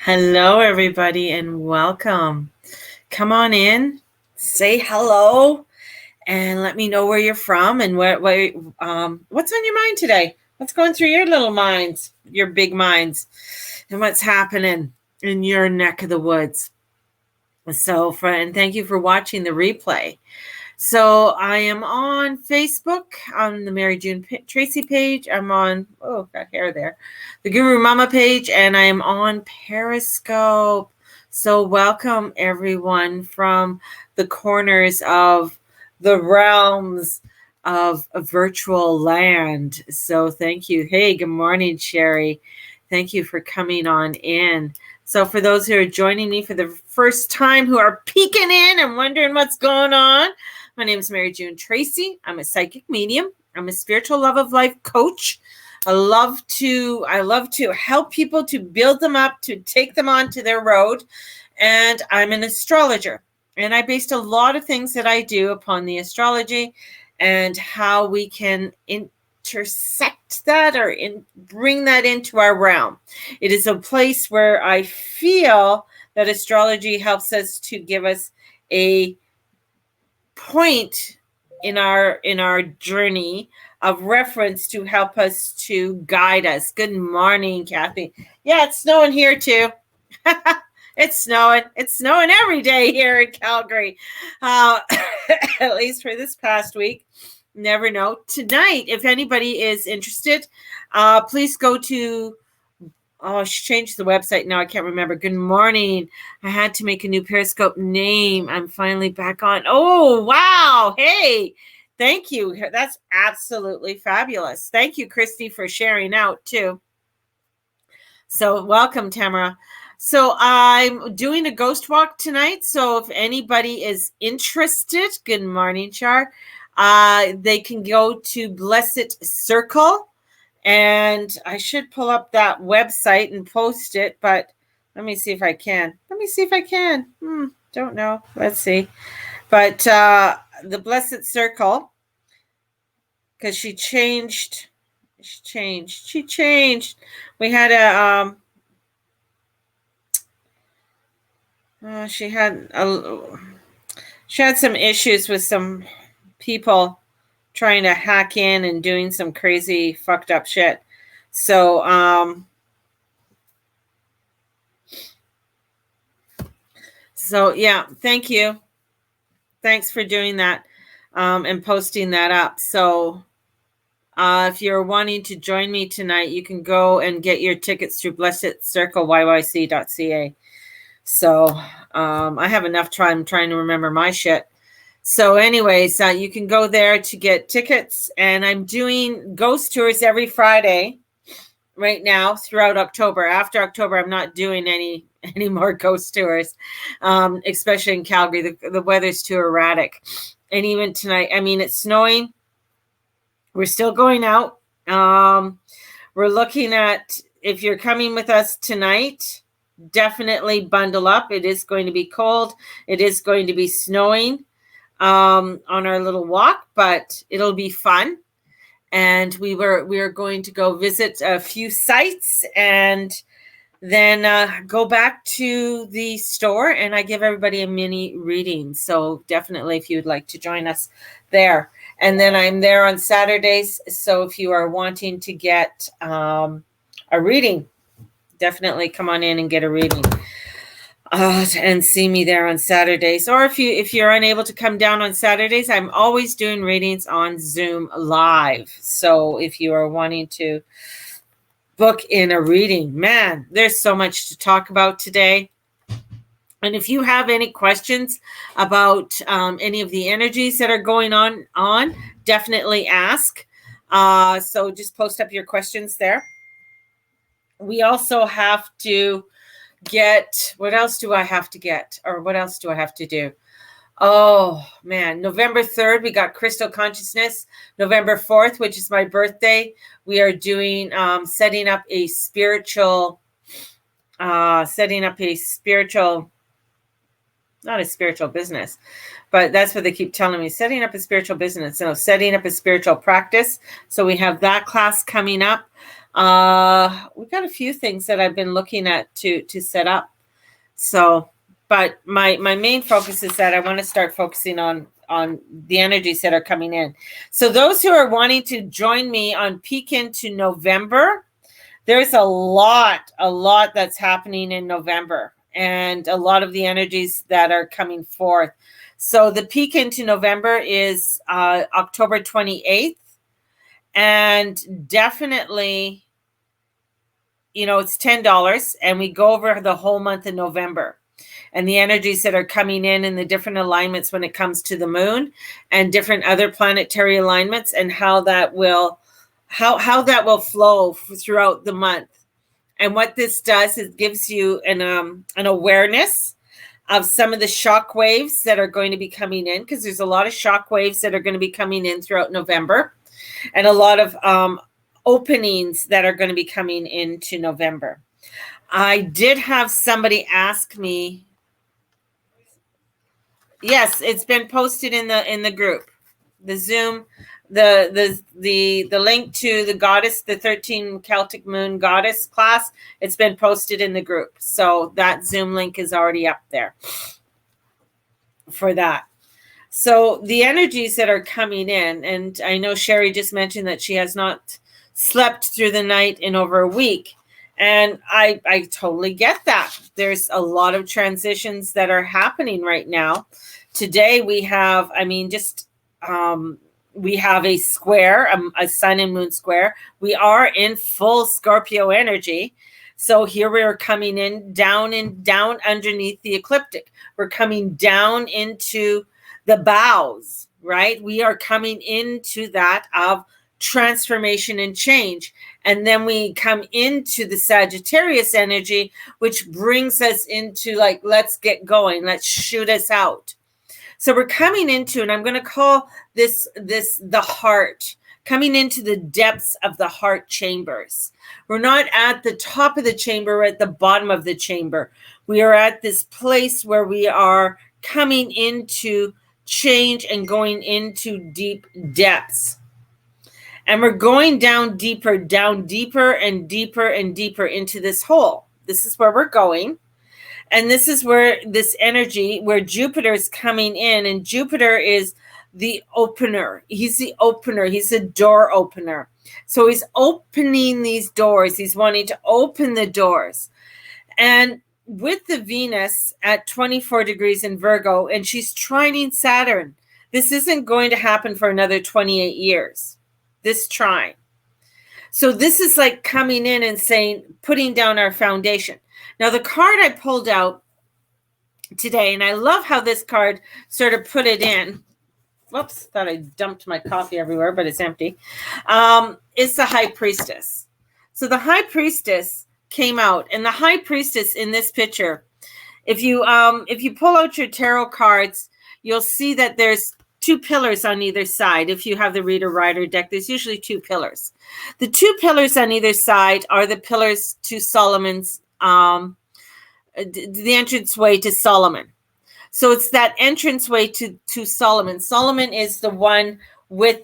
Hello, everybody, and welcome. Come on in, say hello, and let me know where you're from and what's on your mind today. What's going through your little minds, your big minds, and what's happening in your neck of the woods. So, and thank you for watching the replay. So I am on Facebook on the Mary June Tracy page. I'm on, got hair there, the Guru Mama page, and I am on Periscope. So welcome everyone from the corners of the realms of a virtual land. So thank you. Hey, good morning, Sherry. Thank you for coming on in. So for those who are joining me for the first time, who are peeking in and wondering what's going on, my name is Mary June Tracy. I'm a psychic medium. I'm a spiritual love of life coach. I love to help people to build them up, to take them onto their road. And I'm an astrologer. And I based a lot of things that I do upon the astrology and how we can intersect that or bring that into our realm. It is a place where I feel that astrology helps us to give us a point in our journey of reference to help us, to guide us. Good morning, Kathy. Yeah, it's snowing here too. It's snowing every day here in Calgary, at least for this past week. Never know. Tonight, if anybody is interested, please go to she changed the website now. I can't remember. Good morning. I had to make a new Periscope name. I'm finally back on. Oh, wow. Hey, thank you. That's absolutely fabulous. Thank you, Christy, for sharing out too. So welcome, Tamara. So I'm doing a ghost walk tonight. So if anybody is interested, good morning, Char. They can go to Blessed Circle. And I should pull up that website and post it, but let me see if I can. Don't know. Let's see. But the Blessed Circle, because she changed. We had she had some issues with some people trying to hack in and doing some crazy fucked up shit. So yeah, thank you. Thanks for doing that and posting that up. So if you're wanting to join me tonight, you can go and get your tickets through blessedcircleyc.ca. So I have enough time trying to remember my shit. So anyways, you can go there to get tickets, and I'm doing ghost tours every Friday right now throughout October. After October, I'm not doing any more ghost tours, especially in Calgary. The weather's too erratic. And even tonight, I mean, it's snowing. We're still going out. We're looking at, if you're coming with us tonight, definitely bundle up. It is going to be cold. It is going to be snowing on our little walk, but it'll be fun. And we are going to go visit a few sites and then go back to the store, and I give everybody a mini reading. So definitely if you'd like to join us there. And then I'm there on Saturdays. So if you are wanting to get a reading, definitely come on in and get a reading. And see me there on Saturdays. Or if you're unable to come down on Saturdays, I'm always doing readings on Zoom live. So if you are wanting to book in a reading, man, there's so much to talk about today. And if you have any questions about any of the energies that are going on, definitely ask. So just post up your questions there. We also have to get, what else do I have to get? Or what else do I have to do? Oh, man. November 3rd, we got Crystal Consciousness. November 4th, which is my birthday, we are doing setting up a spiritual, not a spiritual business, but that's what they keep telling me, setting up a spiritual business. So setting up a spiritual practice. So we have that class coming up. We've got a few things that I've been looking at to set up. So, but my main focus is that I want to start focusing on the energies that are coming in. So those who are wanting to join me on Peek into November, there's a lot that's happening in November, and a lot of the energies that are coming forth. So the Peek into November is October 28th, and definitely, it's $10, and we go over the whole month of November and the energies that are coming in the different alignments when it comes to the moon and different other planetary alignments, and how that will flow throughout the month. And what this does is gives you an awareness of some of the shock waves that are going to be coming in, because there's a lot of shock waves that are going to be coming in throughout November, and a lot of openings that are going to be coming into November. I did have somebody ask me. Yes, it's been posted in the group, the Zoom, the link to the goddess, the 13 Celtic Moon Goddess class. It's been posted in the group, so that Zoom link is already up there for that. So the energies that are coming in, and I know Sherry just mentioned that she has not slept through the night in over a week. And I totally get that. There's a lot of transitions that are happening right now. Today we have, we have a square, a sun and moon square. We are in full Scorpio energy. So here we're coming in down underneath the ecliptic. We're coming down into the bows, right? We are coming into that of transformation and change. And then we come into the Sagittarius energy, which brings us into let's get going. Let's shoot us out. So we're coming into, and I'm going to call this the heart, coming into the depths of the heart chambers. We're not at the top of the chamber, we're at the bottom of the chamber. We are at this place where we are coming into change and going into deep depths. And we're going down deeper and deeper and deeper into this hole. This is where we're going. And this is where this energy, where Jupiter is coming in. And Jupiter is the opener. He's the opener. He's the door opener. So he's opening these doors. He's wanting to open the doors. And with the Venus at 24 degrees in Virgo, and she's trining Saturn, this isn't going to happen for another 28 years. This trine. So this is like coming in and saying, putting down our foundation. Now, the card I pulled out today, and I love how this card sort of put it in. Whoops, thought I dumped my coffee everywhere, but it's empty. It's the High Priestess. So the High Priestess came out, and the High Priestess in this picture, if you pull out your tarot cards, you'll see that there's two pillars on either side. If you have the Reader Rider deck, there's usually two pillars. The two pillars on either side are the pillars to Solomon's, the entranceway to Solomon. So it's that entranceway to Solomon. Solomon is the one with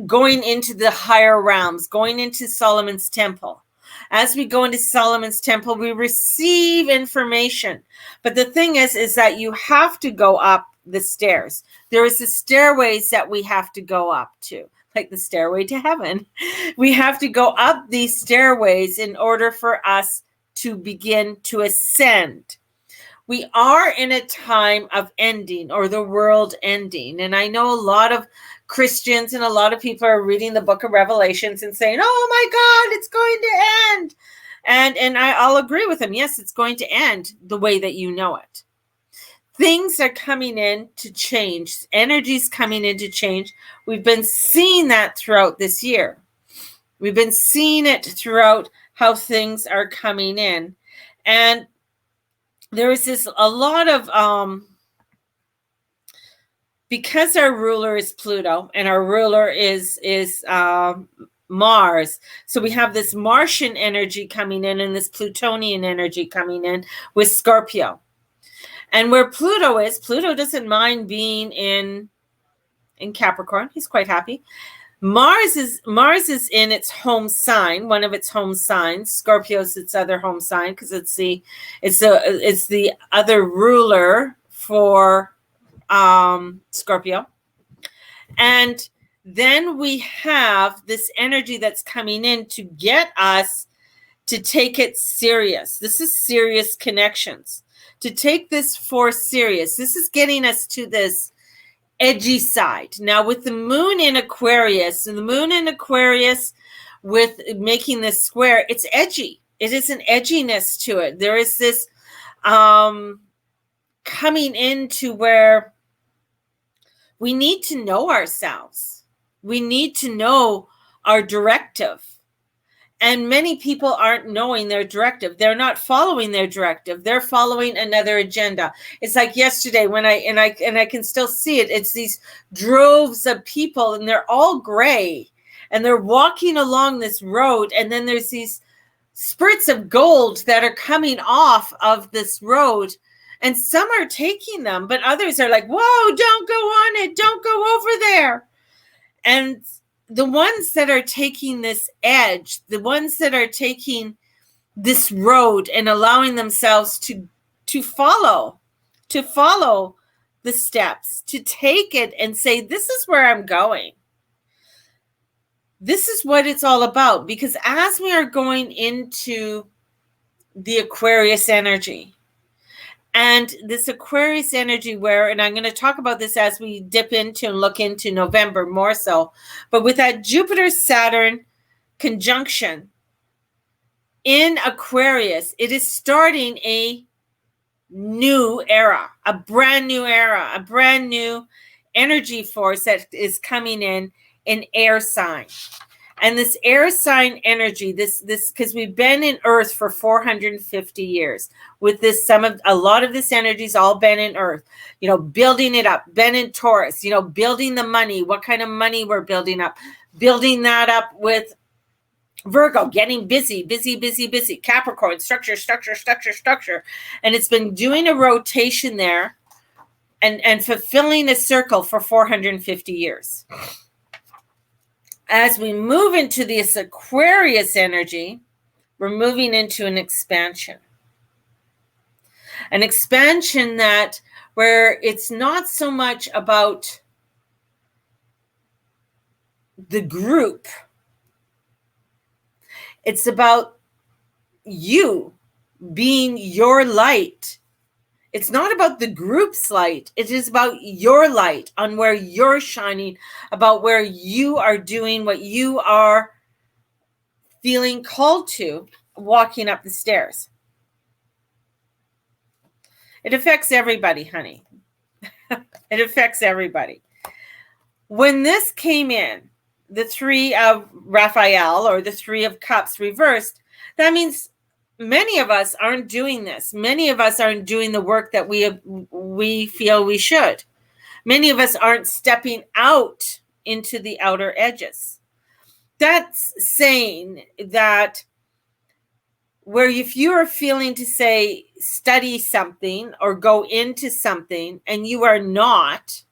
going into the higher realms, going into Solomon's temple. As we go into Solomon's temple, we receive information. But the thing is that you have to go up the stairs. There is the stairways that we have to go up to, like the stairway to heaven. We have to go up these stairways in order for us to begin to ascend. We are in a time of ending, or the world ending. And I know a lot of Christians and a lot of people are reading the book of Revelations and saying, oh my God, it's going to end. And I'll agree with them. Yes, it's going to end the way that you know it. Things are coming in to change. Energy's coming in to change. We've been seeing that throughout this year. We've been seeing it throughout how things are coming in. And there is a lot of, because our ruler is Pluto and our ruler is Mars. So we have this Martian energy coming in and this Plutonian energy coming in with Scorpio. And where Pluto is, Pluto doesn't mind being in Capricorn. He's quite happy. Mars is in its home sign, one of its home signs. Scorpio is its other home sign because it's the other ruler for Scorpio. And then we have this energy that's coming in to get us to take it serious. This is serious connections. To take this force serious. This is getting us to this edgy side. Now with the moon in Aquarius, and the moon in Aquarius with making this square, it's edgy. It is an edginess to it. There is this coming into where we need to know ourselves. We need to know our directive. And many people aren't knowing their directive. They're not following their directive. They're following another agenda. It's like yesterday when I can still see it. It's these droves of people, and they're all gray, and they're walking along this road. And then there's these spurts of gold that are coming off of this road, and some are taking them, but others are like, "Whoa, don't go on it. Don't go over there." And the ones that are taking this edge, the ones that are taking this road and allowing themselves to follow the steps, to take it and say, this is where I'm going. This is what it's all about. Because as we are going into the Aquarius energy, and this Aquarius energy where, and I'm going to talk about this as we dip into and look into November more so, but with that Jupiter-Saturn conjunction in Aquarius, it is starting a new era, a brand new era, a brand new energy force that is coming in an air sign. And this air sign energy, this because we've been in Earth for 450 years with this, a lot of this energy's all been in Earth, building it up, been in Taurus, building the money, what kind of money we're building that up with Virgo, getting busy, Capricorn, structure. And it's been doing a rotation there and fulfilling a circle for 450 years. As we move into this Aquarius energy, we're moving into an expansion. An expansion that where it's not so much about the group. It's about you being your light. It's not about the group's light. It is about your light, on where you're shining, about where you are doing what you are feeling called to, walking up the stairs. It affects everybody, honey. It affects everybody. When this came in, the Three of Raphael, or the Three of Cups reversed, that means many of us aren't doing this. Many of us aren't doing the work that we feel we should. Many of us aren't stepping out into the outer edges. That's saying that where if you are feeling to say study something or go into something and you are not,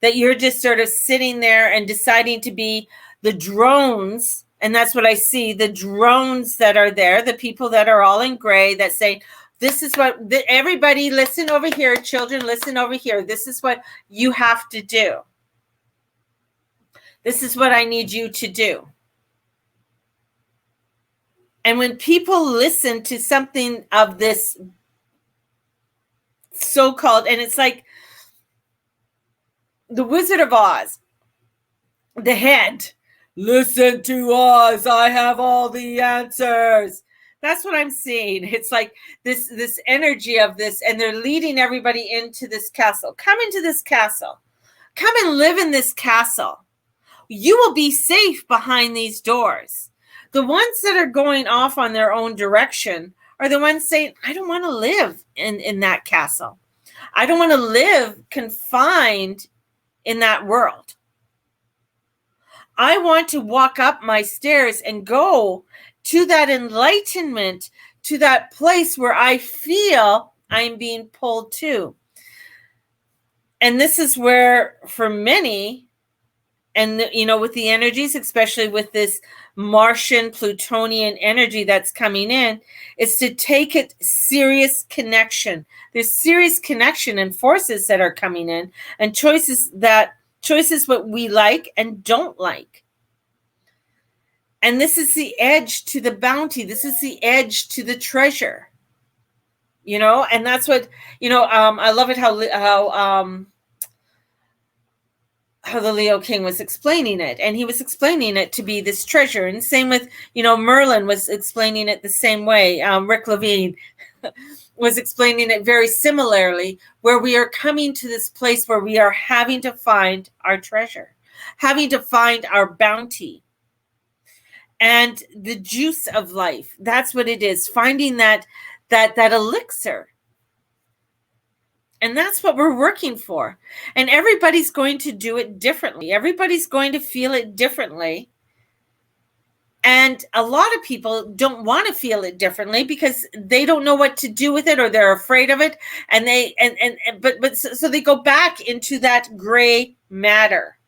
that you're just sort of sitting there and deciding to be the drones. And that's what I see, the drones that are there, the people that are all in gray that say, this is what, everybody listen over here, children, listen over here. This is what you have to do. This is what I need you to do. And when people listen to something of this so-called, and it's like the Wizard of Oz, the head, listen to us, I have all the answers. That's what I'm seeing. It's like this energy of this, and they're leading everybody into this castle. Come into this castle. Come and live in this castle. You will be safe behind these doors. The ones that are going off on their own direction are the ones saying, I don't want to live in that castle. I don't want to live confined in that world. I want to walk up my stairs and go to that enlightenment, to that place where I feel I'm being pulled to. And this is where, for many, And, with the energies, especially with this Martian Plutonian energy that's coming in, is to take it serious connection. There's serious connection and forces that are coming in, and choices what we like and don't like. And this is the edge to the bounty. This is the edge to the treasure. And that's what, I love it how the Leo King was explaining it. And he was explaining it to be this treasure. And same with, Merlin was explaining it the same way. Rick Levine was explaining it very similarly, where we are coming to this place where we are having to find our treasure, having to find our bounty. And the juice of life, that's what it is, finding that elixir. And that's what we're working for. And everybody's going to do it differently. Everybody's going to feel it differently. And a lot of people don't want to feel it differently because they don't know what to do with it, or they're afraid of it. And so they go back into that gray matter.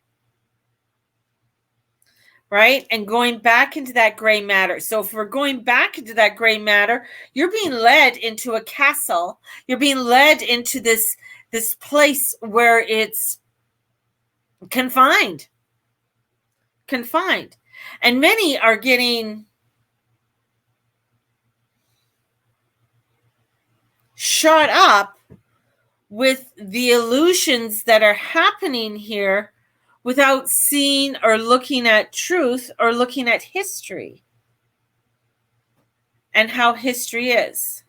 Right? And going back into that gray matter. So if we're going back into that gray matter, you're being led into a castle. You're being led into this place where it's confined. And many are getting shot up with the illusions that are happening here, without seeing or looking at truth or looking at history and how history is.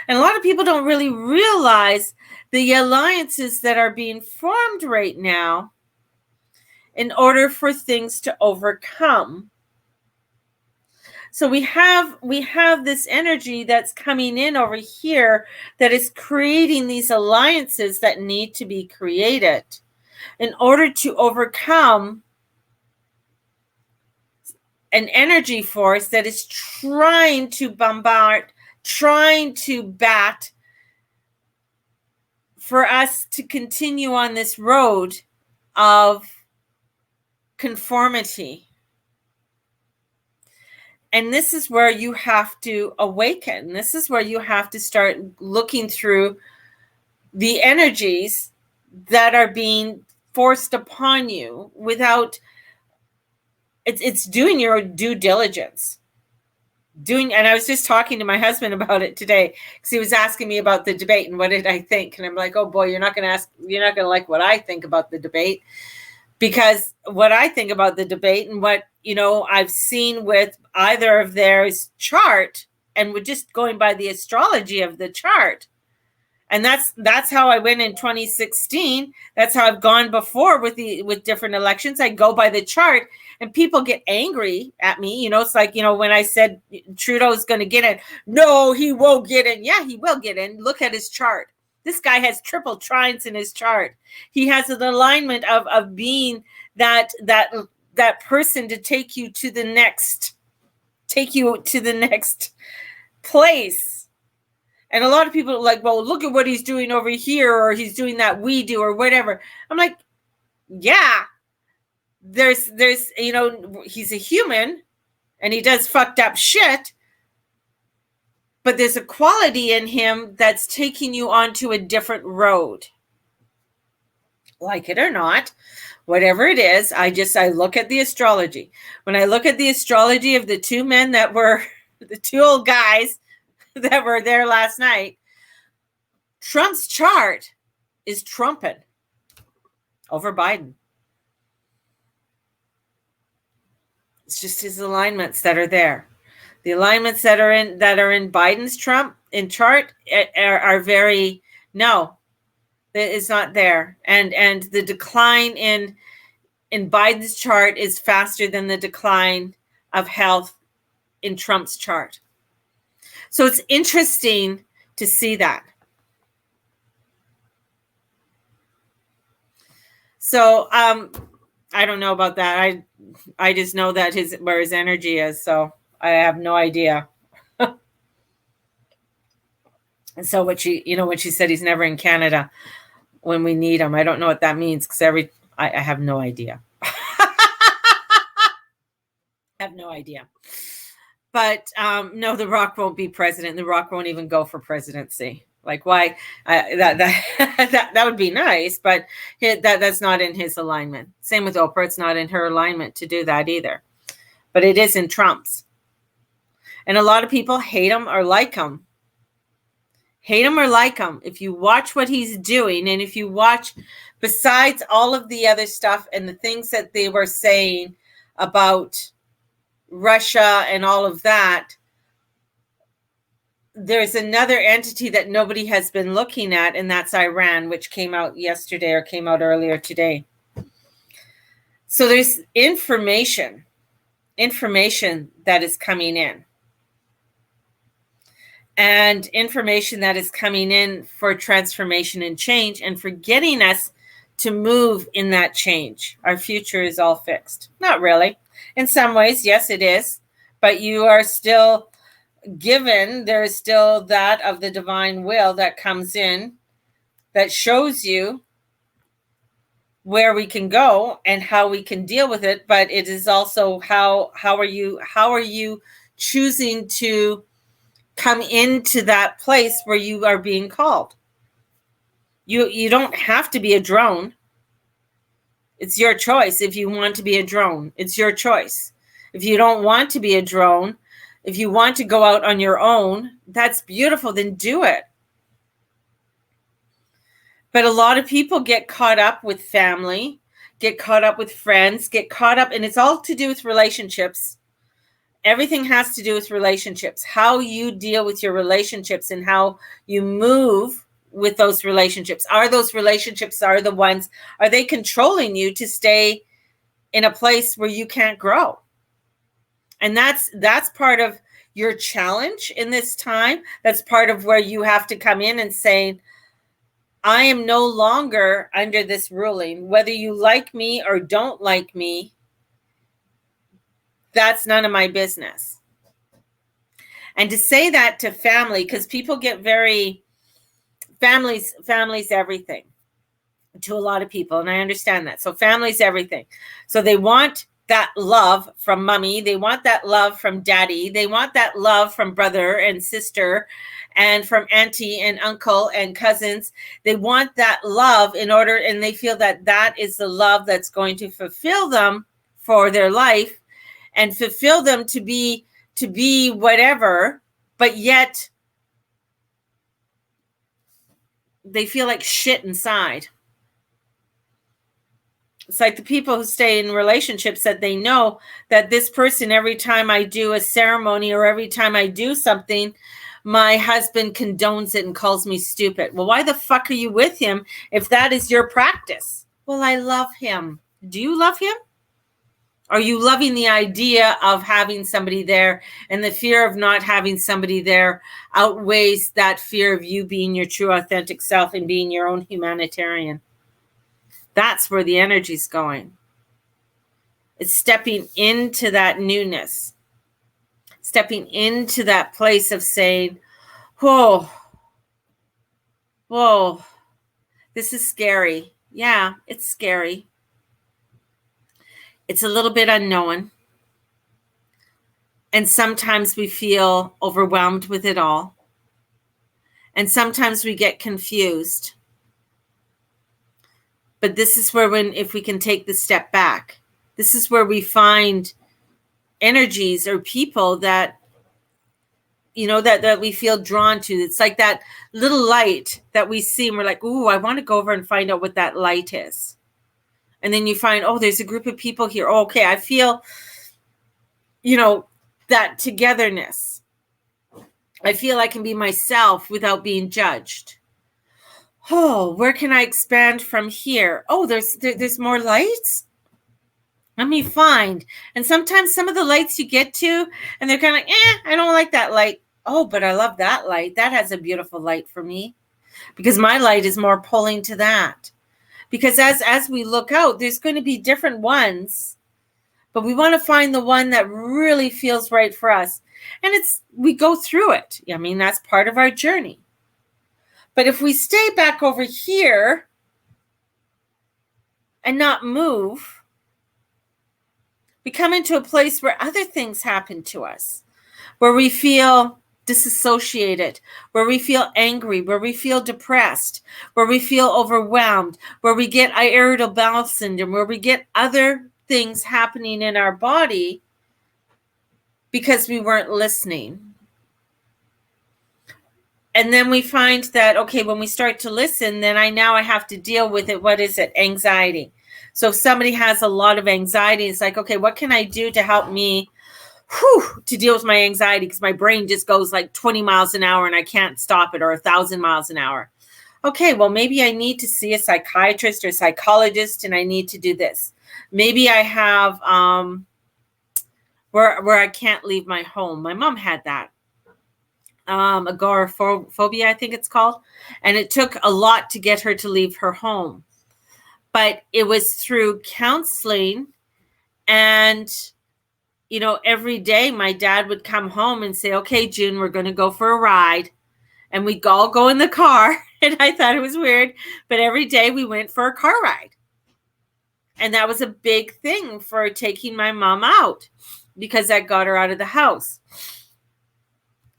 And a lot of people don't really realize the alliances that are being formed right now in order for things to overcome. So we have this energy that's coming in over here that is creating these alliances that need to be created in order to overcome an energy force that is trying to bombard, trying to bat for us to continue on this road of conformity. And this is where you have to awaken. This is where you have to start looking through the energies that are being forced upon you without, it's doing your due diligence. And I was just talking to my husband about it today, because he was asking me about the debate and what did I think. And I'm like, oh boy, you're not going to like what I think about the debate, because what I think about the debate and what, I've seen with either of theirs chart, and with just going by the astrology of the chart. And that's how I went in 2016. That's how I've gone before with different elections. I go by the chart, and people get angry at me. It's like, when I said Trudeau's going to get in. No, he won't get in. Yeah, he will get in. Look at his chart. This guy has triple trines in his chart. He has an alignment of being that person to take you to the next place. And a lot of people are like, well, look at what he's doing over here, or he's doing that we do, or whatever. I'm like, yeah, there's he's a human and he does fucked up shit, but there's a quality in him that's taking you onto a different road. Like it or not, whatever it is, I look at the astrology. When I look at the astrology of the two men that were the two old guys that were there last night, Trump's chart is trumping over Biden. It's just his alignments that are there. The alignments that are in Biden's chart are very, no, it's not there. And the decline in Biden's chart is faster than the decline of health in Trump's chart. So it's interesting to see that. So I don't know about that. I just know that where his energy is. So I have no idea. And so when she said he's never in Canada when we need him, I don't know what that means, because I have no idea. I have no idea. But no, The Rock won't be president. The Rock won't even go for presidency. Like, why? That would be nice, but that's not in his alignment. Same with Oprah. It's not in her alignment to do that either. But it is in Trump's. And a lot of people hate him or like him. Hate him or like him. If you watch what he's doing, and if you watch, besides all of the other stuff and the things that they were saying about Russia and all of that, there's another entity that nobody has been looking at, and that's Iran, which came out yesterday or came out earlier today. So there's information that is coming in, and information that is coming in for transformation and change, and for getting us to move in that change. Our future is all fixed. Not really. In some ways, yes, it is. But you are still given, there is still that of the divine will that comes in that shows you where we can go and how we can deal with it. But it is also how are you choosing to come into that place where you are being called. You don't have to be a drone. It's your choice. If you want to be a drone, it's your choice. If you don't want to be a drone, if you want to go out on your own, that's beautiful, then do it. But a lot of people get caught up with family, get caught up with friends, get caught up, and it's all to do with relationships. Everything has to do with relationships, how you deal with your relationships and how you move with those relationships. Are those relationships are they controlling you to stay in a place where you can't grow? And that's part of your challenge in this time. That's part of where you have to come in and say, I am no longer under this ruling. Whether you like me or don't like me, that's none of my business. And to say that to family, because people get families everything to a lot of people, and I understand that. So family's everything. So they want that love from mommy. They want that love from daddy. They want that love from brother and sister and from auntie and uncle and cousins. They want that love in order, and they feel that that is the love that's going to fulfill them for their life and fulfill them to be whatever, but yet they feel like shit inside. It's like the people who stay in relationships that they know that this person, every time I do a ceremony or every time I do something, my husband condones it and calls me stupid. Well, why the fuck are you with him if that is your practice? Well, I love him. Do you love him? Are you loving the idea of having somebody there, and the fear of not having somebody there outweighs that fear of you being your true authentic self and being your own humanitarian? That's where the energy's going. It's stepping into that newness, stepping into that place of saying, whoa, this is scary. Yeah, it's scary. It's a little bit unknown. And sometimes we feel overwhelmed with it all. And sometimes we get confused. But this is where, if we can take the step back, this is where we find energies or people that, that we feel drawn to. It's like that little light that we see and we're like, ooh, I want to go over and find out what that light is. And then you find, oh, there's a group of people here. Oh, okay, I feel, that togetherness. I feel I can be myself without being judged. Oh, where can I expand from here? Oh, there's more lights? Let me find. And sometimes some of the lights you get to, and they're kind of like, I don't like that light. Oh, but I love that light. That has a beautiful light for me. Because my light is more pulling to that. Because as we look out, there's going to be different ones. But we want to find the one that really feels right for us. And we go through it. I mean, that's part of our journey. But if we stay back over here and not move, We come into a place where other things happen to us, where we feel disassociated, where we feel angry, where we feel depressed, where we feel overwhelmed, where we get irritable bowel syndrome, where we get other things happening in our body because we weren't listening. And then we find that, okay, when we start to listen, then I have to deal with it. What is it? Anxiety. So if somebody has a lot of anxiety, it's like, okay, what can I do to help me to deal with my anxiety? Because my brain just goes like 20 miles an hour and I can't stop it, or 1,000 miles an hour. Okay, well, maybe I need to see a psychiatrist or psychologist, and I need to do this. Maybe I have where I can't leave my home. My mom had that. Agoraphobia, I think it's called. And it took a lot to get her to leave her home. But it was through counseling. And, you know, every day my dad would come home and say, okay, June, we're going to go for a ride. And we'd all go in the car. And I thought it was weird. But every day we went for a car ride. And that was a big thing for taking my mom out, because that got her out of the house.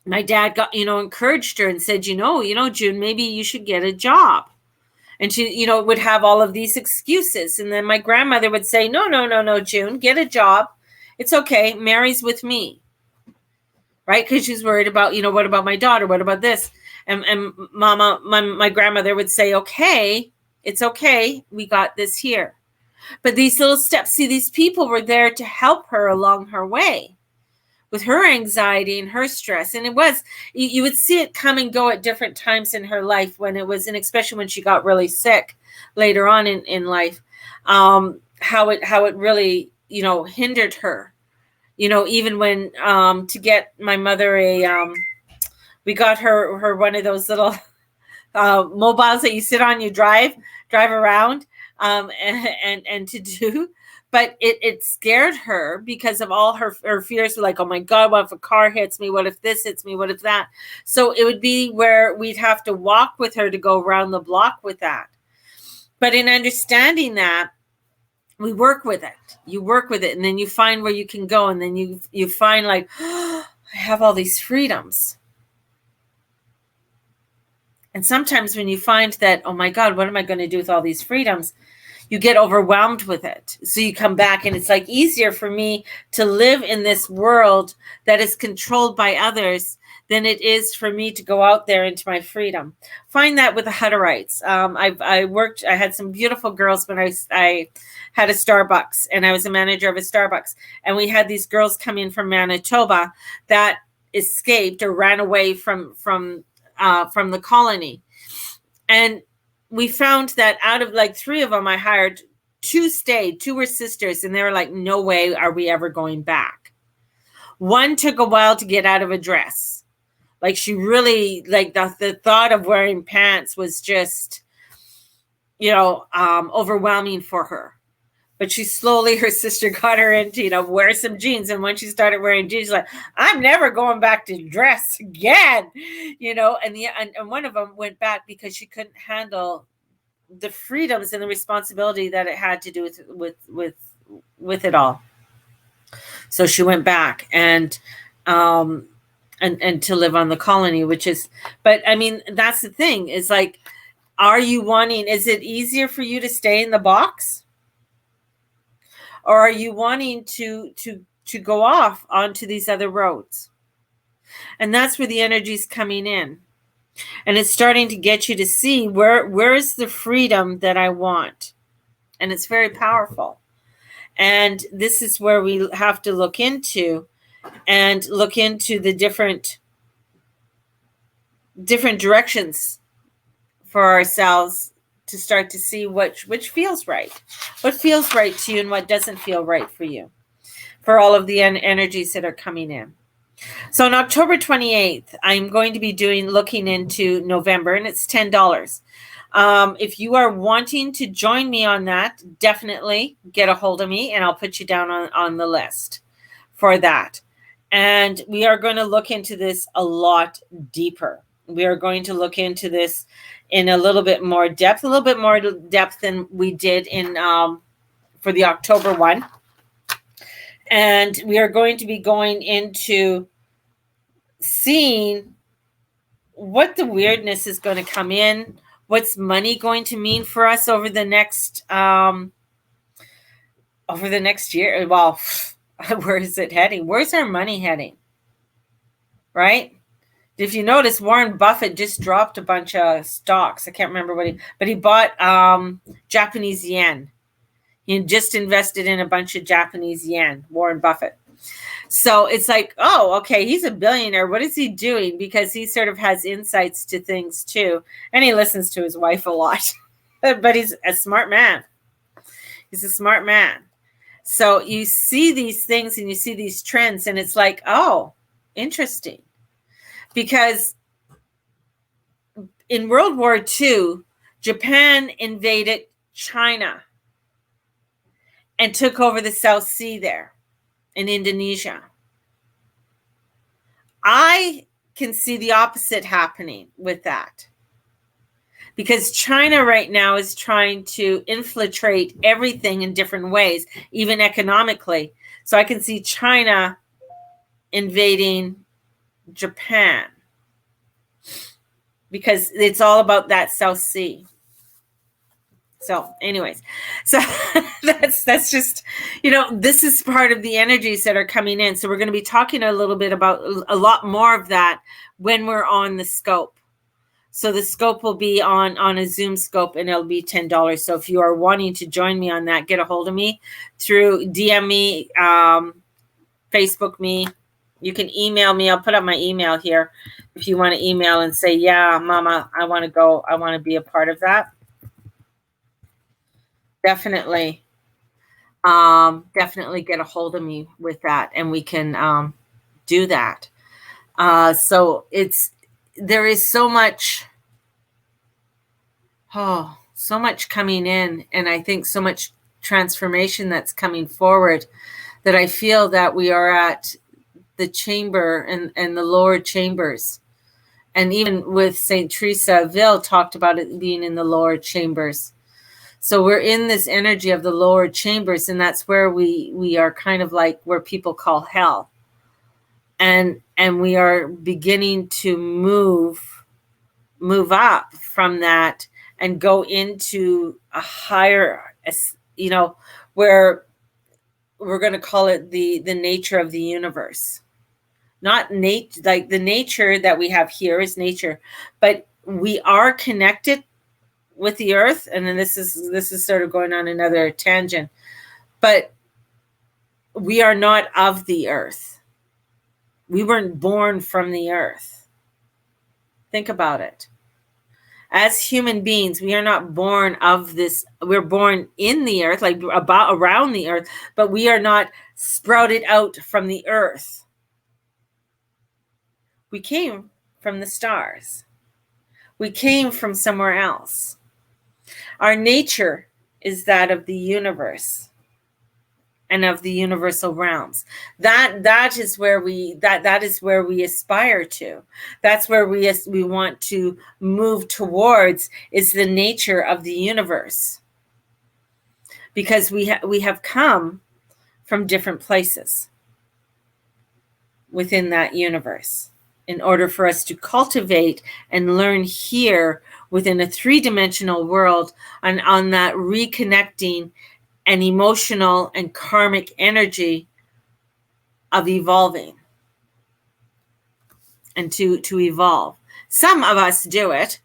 My dad encouraged her and said, June, maybe you should get a job. And she, would have all of these excuses. And then my grandmother would say, no, June, get a job. It's okay. Mary's with me. Right? Because she's worried about, what about my daughter? What about this? And my grandmother would say, okay, it's okay. We got this here. But these little steps, see, these people were there to help her along her way with her anxiety and her stress. And it was, you would see it come and go at different times in her life when it was, and especially when she got really sick later on in life, how it really, hindered her, even when, to get my mother we got her one of those little mobiles that you sit on, you drive around, and to do. But it scared her because of all her fears. Like, oh my God, what if a car hits me? What if this hits me? What if that? So it would be where we'd have to walk with her to go around the block with that. But in understanding that, we work with it. You work with it, and then you find where you can go. And then you find like, oh, I have all these freedoms. And sometimes when you find that, oh my God, what am I going to do with all these freedoms? You get overwhelmed with it. So you come back, and it's like easier for me to live in this world that is controlled by others than it is for me to go out there into my freedom. Find that with the Hutterites. I had some beautiful girls when I had a Starbucks, and I was a manager of a Starbucks. And we had these girls come in from Manitoba that escaped or ran away from the colony. And we found that out of like 3 of them I hired, 2 stayed, 2 were sisters, and they were like, no way are we ever going back. 1 took a while to get out of a dress. Like, she really, like, the thought of wearing pants was just, overwhelming for her. But she slowly, her sister got her into, wear some jeans. And when she started wearing jeans, she's like, I'm never going back to dress again, and one of them went back because she couldn't handle the freedoms and the responsibility that it had to do with it all. So she went back and to live on the colony, but I mean, that's the thing, is like, is it easier for you to stay in the box? Or are you wanting to go off onto these other roads? And that's where the energy is coming in. And it's starting to get you to see where is the freedom that I want. And it's very powerful. And this is where we have to look into the different directions for ourselves, to start to see which feels right. What feels right to you and what doesn't feel right for you, for all of the energies that are coming in. So on October 28th, I'm going to be looking into November, and it's $10. If you are wanting to join me on that, definitely get a hold of me, and I'll put you down on the list for that. And we are going to look into this a lot deeper. We are going to look into this in a little bit more depth than we did in for the October one. And we are going to be going into seeing what the weirdness is going to come in. What's money going to mean for us over the next year? Well, where is it heading? Where's our money heading? Right? If you notice, Warren Buffett just dropped a bunch of stocks. I can't remember but he bought Japanese yen. He just invested in a bunch of Japanese yen, Warren Buffett. So it's like, oh, okay, he's a billionaire. What is he doing? Because he sort of has insights to things too. And he listens to his wife a lot. But he's a smart man. He's a smart man. So you see these things and you see these trends, and it's like, oh, interesting. Because in World War II, Japan invaded China and took over the South Sea there in Indonesia. I can see the opposite happening with that. Because China right now is trying to infiltrate everything in different ways, even economically. So I can see China invading Japan because it's all about that South Sea. So anyways, so that's just, this is part of the energies that are coming in. So we're going to be talking a little bit about a lot more of that when we're on the scope. So the scope will be on a Zoom scope, and it'll be $10. So if you are wanting to join me on that, get a hold of me through DM me, Facebook me. You can email me. I'll put up my email here if you want to email and say, yeah, Mama, I want to go. I want to be a part of that. Definitely get a hold of me with that, and we can do that. So there is so much coming in, and I think so much transformation that's coming forward that I feel that we are at the chamber and the lower chambers. And even with St. Teresa of Avila talked about it being in the lower chambers. So we're in this energy of the lower chambers, and that's where we are kind of like where people call hell. And we are beginning to move up from that and go into a higher, where we're going to call it the nature of the universe. Not like the nature that we have here is nature, but we are connected with the earth. And then this is sort of going on another tangent, but we are not of the earth. We weren't born from the earth. Think about it. As human beings, we are not born of this. We're born in the earth, like around the earth, but we are not sprouted out from the earth. We came from the stars. We came from somewhere else. Our nature is that of the universe and of the universal realms. That is where we aspire to. That's where we want to move towards, is the nature of the universe. Because we have come from different places within that universe, in order for us to cultivate and learn here within a three-dimensional world on that reconnecting and emotional and karmic energy of evolving and to evolve. Some of us do it.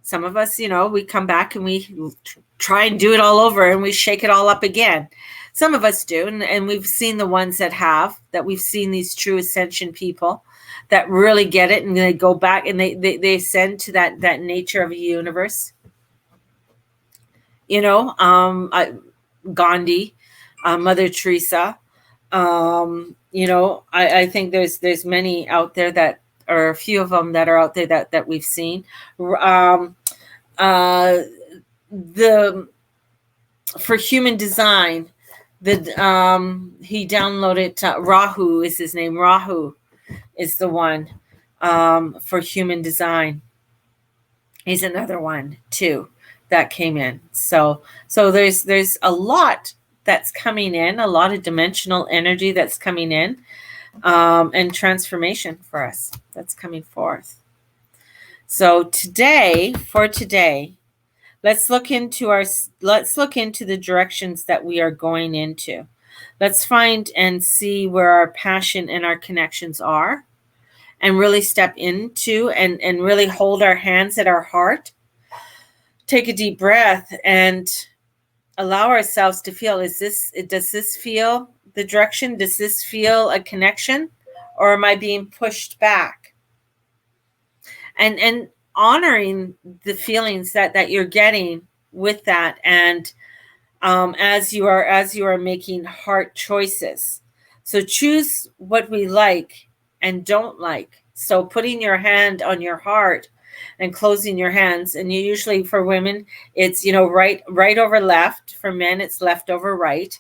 Some of us, we come back and we try and do it all over and we shake it all up again. Some of us do, and we've seen the ones that we've seen these true ascension people that really get it, and they go back and they ascend to that nature of a universe. Gandhi, Mother Teresa. I think there's many out there that, or a few of them that are out there that we've seen. For human design, he downloaded Rahu is his name. Rahu is the one for human design. He's another one too that came in. So there's a lot that's coming in, a lot of dimensional energy that's coming in, and transformation for us that's coming forth. So today, let's look into the directions that we are going into. Let's find and see where our passion and our connections are, and really step into and really hold our hands at our heart. Take a deep breath and allow ourselves to feel, does this feel the direction? Does this feel a connection? Or am I being pushed back? And honoring the feelings that you're getting with that, and as you are making heart choices. So choose what we like and don't like. So putting your hand on your heart and closing your hands, and you usually, for women, it's right over left. For men, it's left over right.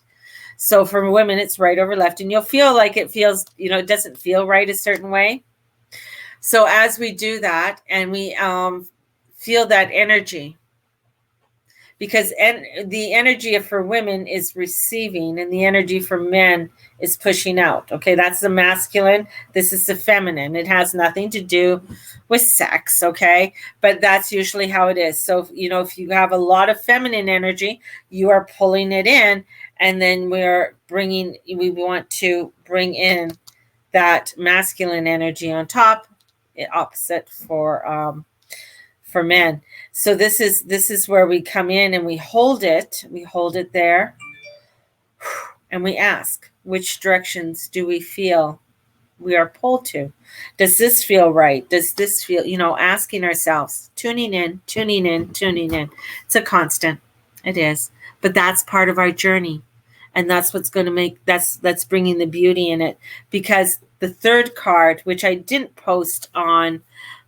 So for women, it's right over left, and you'll feel like it feels, it doesn't feel right a certain way. So as we do that, and we feel that energy, because the energy for women is receiving, and the energy for men is pushing out. Okay, that's the masculine. This is the feminine. It has nothing to do with sex. Okay, but that's usually how it is. So if you have a lot of feminine energy, you are pulling it in, and then we want to bring in that masculine energy on top, opposite for men. So this is where we come in and we hold it there, and we ask, which directions do we feel we are pulled to? Does this feel right? Does this feel, asking ourselves, tuning in. It's a constant. It is. But that's part of our journey. And that's what's going to that's bringing the beauty in it. Because the third card, which I didn't post on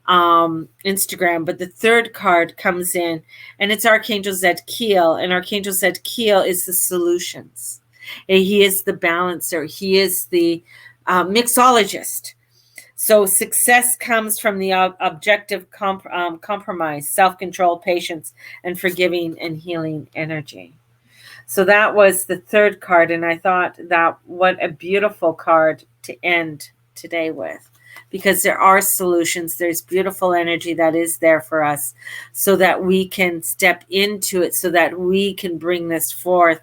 Instagram, but the third card comes in, and it's Archangel Zadkiel, and Archangel Zadkiel is the solutions. He is the balancer. He is the mixologist. So success comes from the objective compromise, self-control, patience, and forgiving and healing energy. So that was the third card, and I thought that what a beautiful card to end today with, because there are solutions. There's beautiful energy that is there for us, so that we can step into it, so that we can bring this forth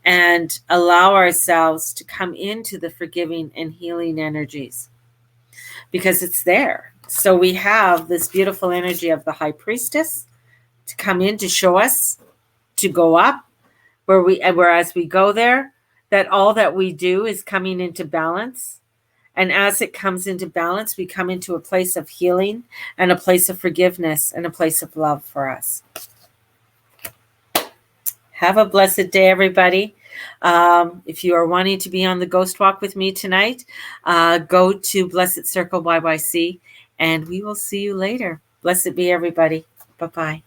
and allow ourselves to come into the forgiving and healing energies, because it's there. So we have this beautiful energy of the High Priestess to come in to show us to go up, whereas we go there, that all that we do is coming into balance. And as it comes into balance, we come into a place of healing and a place of forgiveness and a place of love for us. Have a blessed day, everybody. If you are wanting to be on the Ghost Walk with me tonight, go to Blessed Circle YYC, and we will see you later. Blessed be everybody. Bye-bye.